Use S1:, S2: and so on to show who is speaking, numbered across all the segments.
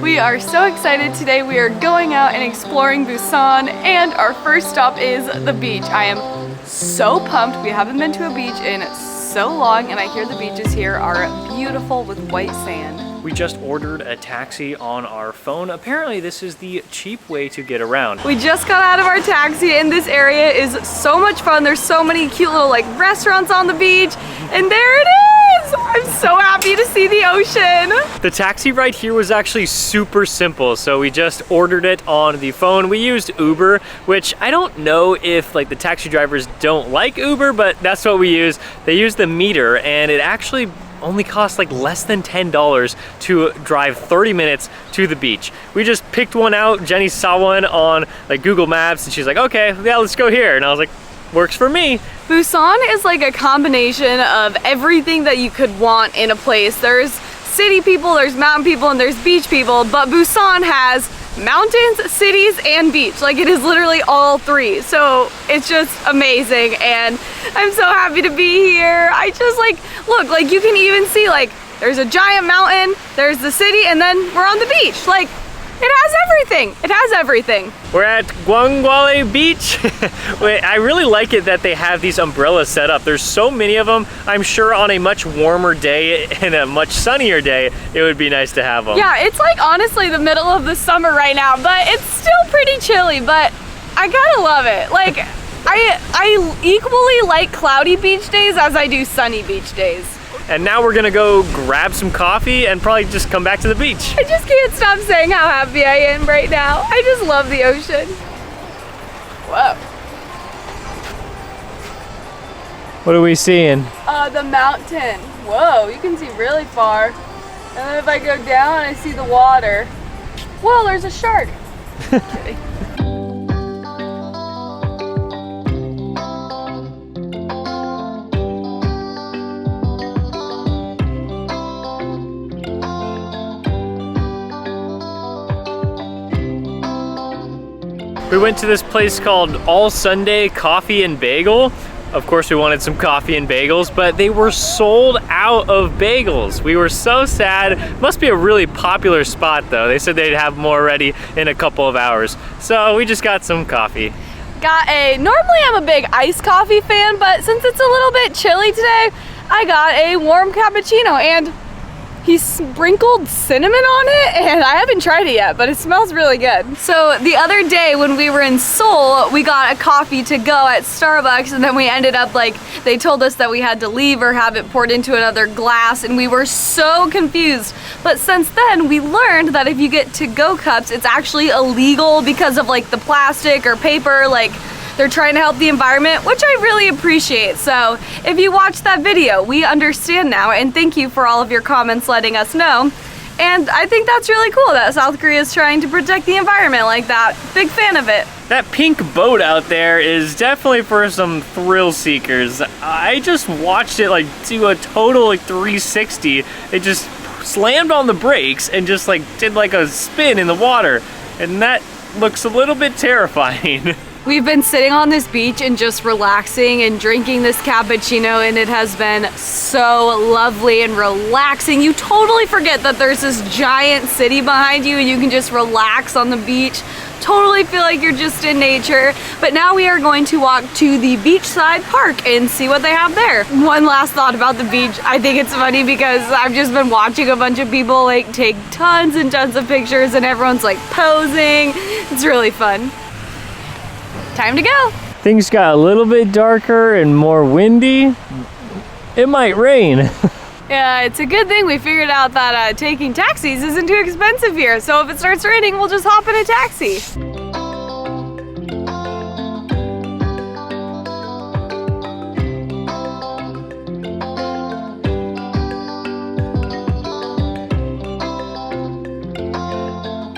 S1: We are so excited today. We are going out and exploring Busan, and our first stop is the beach. I am so pumped. We haven't been to a beach in so long, and I hear the beaches here are beautiful with white sand.
S2: We just ordered a taxi on our phone. Apparently this is the cheap way to get around.
S1: We just got out of our taxi, and this area is so much fun. There's so many cute little like restaurants on the beach, and there it is! I'm so happy to see the ocean.
S2: The taxi ride here was actually super simple, so we just ordered it on the phone. We used Uber, which I don't know if like the taxi drivers don't like Uber, but that's what we use. They use the meter, and it actually only costs like less than $10 to drive 30 minutes to the beach. We just picked one out. Jenny saw one on like Google Maps, and she's like, okay, yeah, let's go here. And I was like, works for me.
S1: Busan is like a combination of everything that you could want in a place. There's city people, there's mountain people, and there's beach people, but Busan has mountains, cities, and beach. Like, it is literally all three. So it's just amazing, and I'm so happy to be here. I just like, look, like you can even see like there's a giant mountain, there's the city, and then we're on the beach. Like, it has everything. It has everything.
S2: We're at Gwangwale Beach. I really like it that they have these umbrellas set up. There's so many of them. I'm sure on a much warmer day and a much sunnier day, it would be nice to have them.
S1: Yeah, it's like honestly the middle of the summer right now, but it's still pretty chilly, but I gotta love it. Like, I equally like cloudy beach days as I do sunny beach days.
S2: And now we're gonna go grab some coffee and probably just come back to the beach.
S1: I just can't stop saying how happy I am right now. I just love the ocean. Whoa.
S2: What are we seeing?
S1: The mountain. Whoa, you can see really far. And then if I go down, I see the water. Whoa, there's a shark. Kidding.
S2: We went to this place called All Sunday Coffee and Bagel. Of course, we wanted some coffee and bagels, but they were sold out of bagels. We were so sad. Must be a really popular spot though. They said they'd have more ready in a couple of hours. So we just got some coffee.
S1: Normally I'm a big iced coffee fan, but since it's a little bit chilly today, I got a warm cappuccino, and he sprinkled cinnamon on it, and I haven't tried it yet, but it smells really good. So the other day when we were in Seoul, we got a coffee to go at Starbucks, and then we ended up like, they told us that we had to leave or have it poured into another glass, and we were so confused. But since then, we learned that if you get to-go cups, it's actually illegal because of like the plastic or paper, like they're trying to help the environment, which I really appreciate. So if you watched that video, we understand now, and thank you for all of your comments letting us know. And I think that's really cool that South Korea is trying to protect the environment like that. Big fan of it.
S2: That pink boat out there is definitely for some thrill seekers. I just watched it like do a total like 360. It just slammed on the brakes and just like did like a spin in the water. And that looks a little bit terrifying.
S1: We've been sitting on this beach and just relaxing and drinking this cappuccino, and it has been so lovely and relaxing. You totally forget that there's this giant city behind you and you can just relax on the beach. Totally feel like you're just in nature. But now we are going to walk to the beachside park and see what they have there. One last thought about the beach. I think it's funny because I've just been watching a bunch of people like take tons and tons of pictures, and everyone's like posing. It's really fun. Time to go.
S2: Things got a little bit darker and more windy. It might rain.
S1: Yeah, it's a good thing we figured out that taking taxis isn't too expensive here. So if it starts raining, we'll just hop in a taxi.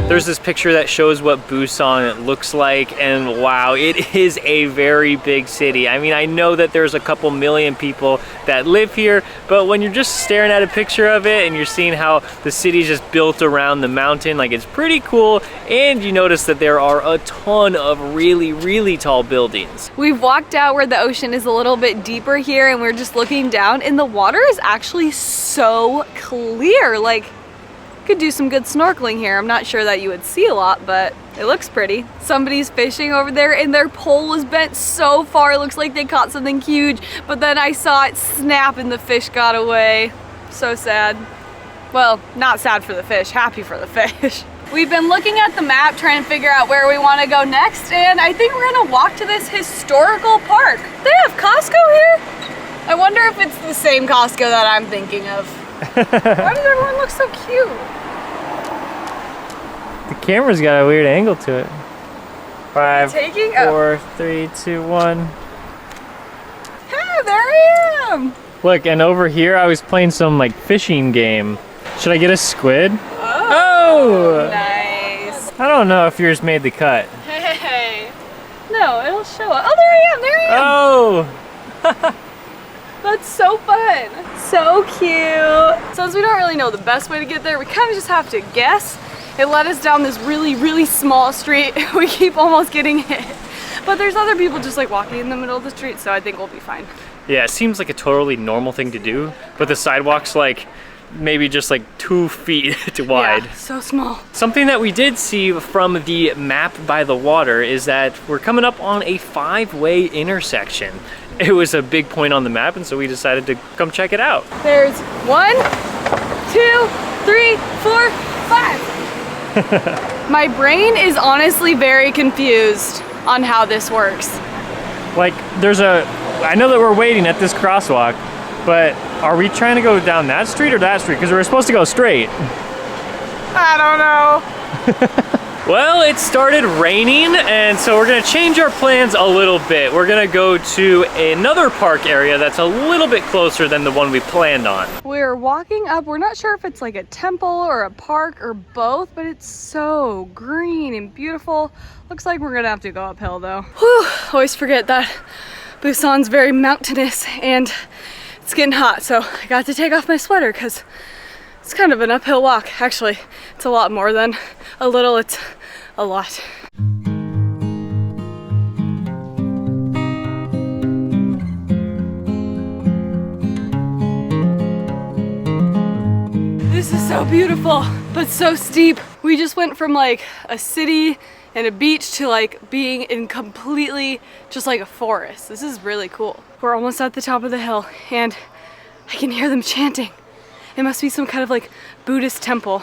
S2: There's this picture that shows what Busan looks like, and wow, it is a very big city. I mean, I know that there's a couple million people that live here, but when you're just staring at a picture of it and you're seeing how the city's just built around the mountain, like it's pretty cool, and you notice that there are a ton of really, really tall buildings.
S1: We've walked out where the ocean is a little bit deeper here, and we're just looking down, and the water is actually so clear. Like, Could do some good snorkeling here. I'm not sure that you would see a lot, but it looks pretty. Somebody's fishing over there and their pole was bent so far. It looks like they caught something huge, but then I saw it snap and the fish got away. So sad. Well, not sad for the fish, happy for the fish. We've been looking at the map trying to figure out where we want to go next, and I think we're gonna walk to this historical park. They have Costco here? I wonder if it's the same Costco that I'm thinking of. Why does everyone look so cute?
S2: The camera's got a weird angle to it. 5,
S1: Taking?
S2: 4, 3, 2, 1.
S1: Yeah, there I am.
S2: Look, and over here I was playing some like fishing game. Should I get a squid?
S1: Oh, nice.
S2: I don't know if yours made the cut.
S1: Hey. No, it'll show up. Oh, there I am, there I am.
S2: Oh!
S1: That's so fun. So cute. Since we don't really know the best way to get there, we kind of just have to guess. It led us down this really, really small street. We keep almost getting hit. But there's other people just like walking in the middle of the street, so I think we'll be fine.
S2: Yeah, it seems like a totally normal thing to do, but the sidewalk's like maybe just like 2 feet wide.
S1: Yeah, so small.
S2: Something that we did see from the map by the water is that we're coming up on a 5-way intersection. It was a big point on the map, and so we decided to come check it out.
S1: There's 1, 2, 3, 4, 5. My brain is honestly very confused on how this works.
S2: Like, I know that we're waiting at this crosswalk, but are we trying to go down that street or that street? Because we're supposed to go straight.
S1: I don't know.
S2: Well, it started raining, and so we're gonna change our plans a little bit. We're gonna go to another park area that's a little bit closer than the one we planned on.
S1: We're walking up. We're not sure if it's like a temple or a park or both, but it's so green and beautiful. Looks like we're gonna have to go uphill though. Whew, always forget that Busan's very mountainous and it's getting hot, so I got to take off my sweater because it's kind of an uphill walk. Actually, it's a lot more than a little, it's a lot. This is so beautiful, but so steep. We just went from like a city and a beach to like being in completely just like a forest. This is really cool. We're almost at the top of the hill and I can hear them chanting. It must be some kind of like Buddhist temple.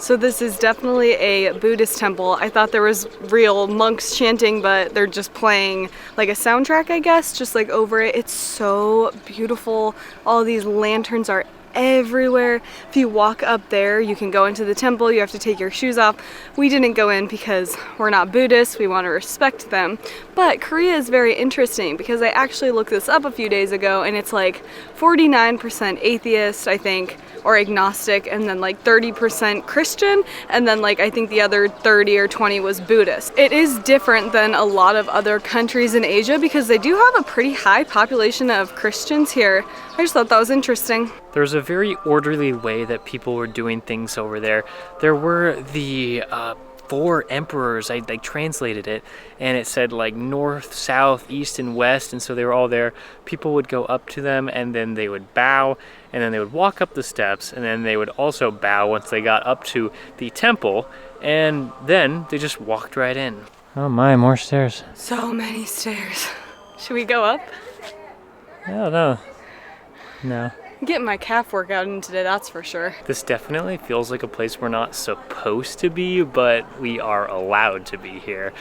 S1: So this is definitely a Buddhist temple. I thought there was real monks chanting, but they're just playing like a soundtrack, I guess, just like over it. It's so beautiful. All these lanterns are everywhere. If you walk up there, you can go into the temple. You have to take your shoes off. We didn't go in because we're not Buddhists. We want to respect them. But Korea is very interesting because I actually looked this up a few days ago and it's like 49% atheist, I think, or agnostic, and then like 30% Christian, and then like I think the other 30 or 20 was Buddhist. It is different than a lot of other countries in Asia because they do have a pretty high population of Christians here. I just thought that was interesting.
S2: There's a very orderly way that people were doing things over there. There were the 4 emperors. I translated it, and it said like north, south, east, and west, and so they were all there. People would go up to them, and then they would bow, and then they would walk up the steps, and then they would also bow once they got up to the temple, and then they just walked right in. Oh my, more stairs.
S1: So many stairs. Should we go up?
S2: I don't know. No.
S1: I'm getting my calf workout in today, that's for sure.
S2: This definitely feels like a place we're not supposed to be, but we are allowed to be here.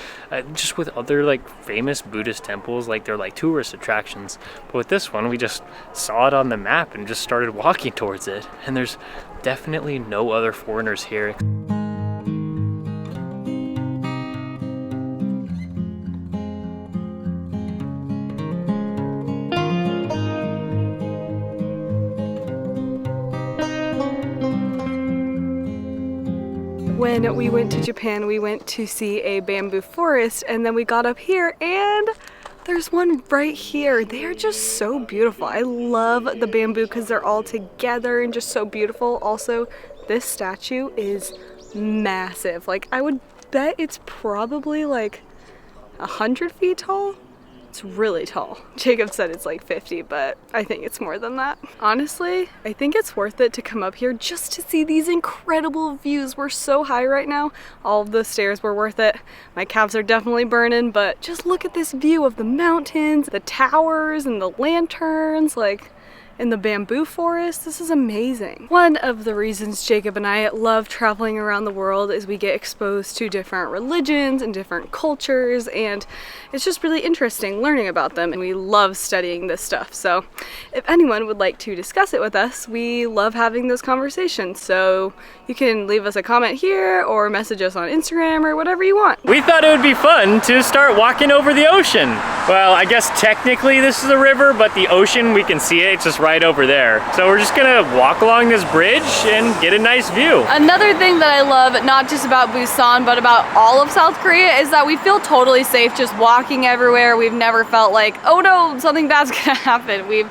S2: Just with other like famous Buddhist temples, like they're like tourist attractions. But with this one, we just saw it on the map and just started walking towards it. And there's definitely no other foreigners here.
S1: When we went to Japan, we went to see a bamboo forest, and then we got up here and There's one right here. They are just so beautiful. I love the bamboo because they're all together and just so beautiful. Also, this statue is massive. Like, I would bet it's probably like 100 feet tall. It's really tall. Jacob said it's like 50, but I think it's more than that. Honestly, I think it's worth it to come up here just to see these incredible views. We're so high right now. All of the stairs were worth it. My calves are definitely burning, but just look at this view of the mountains, the towers, and the lanterns, like, in the bamboo forest. This is amazing. One of the reasons Jacob and I love traveling around the world is we get exposed to different religions and different cultures, and it's just really interesting learning about them, and we love studying this stuff. So if anyone would like to discuss it with us, we love having those conversations. So you can leave us a comment here or message us on Instagram or whatever you want.
S2: We thought it would be fun to start walking over the ocean. Well, I guess technically this is a river, but the ocean, we can see it, it's just right over there. So we're just gonna walk along this bridge and get a nice view.
S1: Another thing that I love, not just about Busan, but about all of South Korea, is that we feel totally safe just walking everywhere. We've never felt like, oh no, something bad's gonna happen. We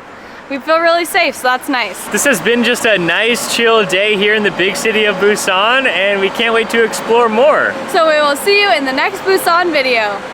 S1: feel really safe, so that's nice.
S2: This has been just a nice chill day here in the big city of Busan, and we can't wait to explore more.
S1: So we will see you in the next Busan video.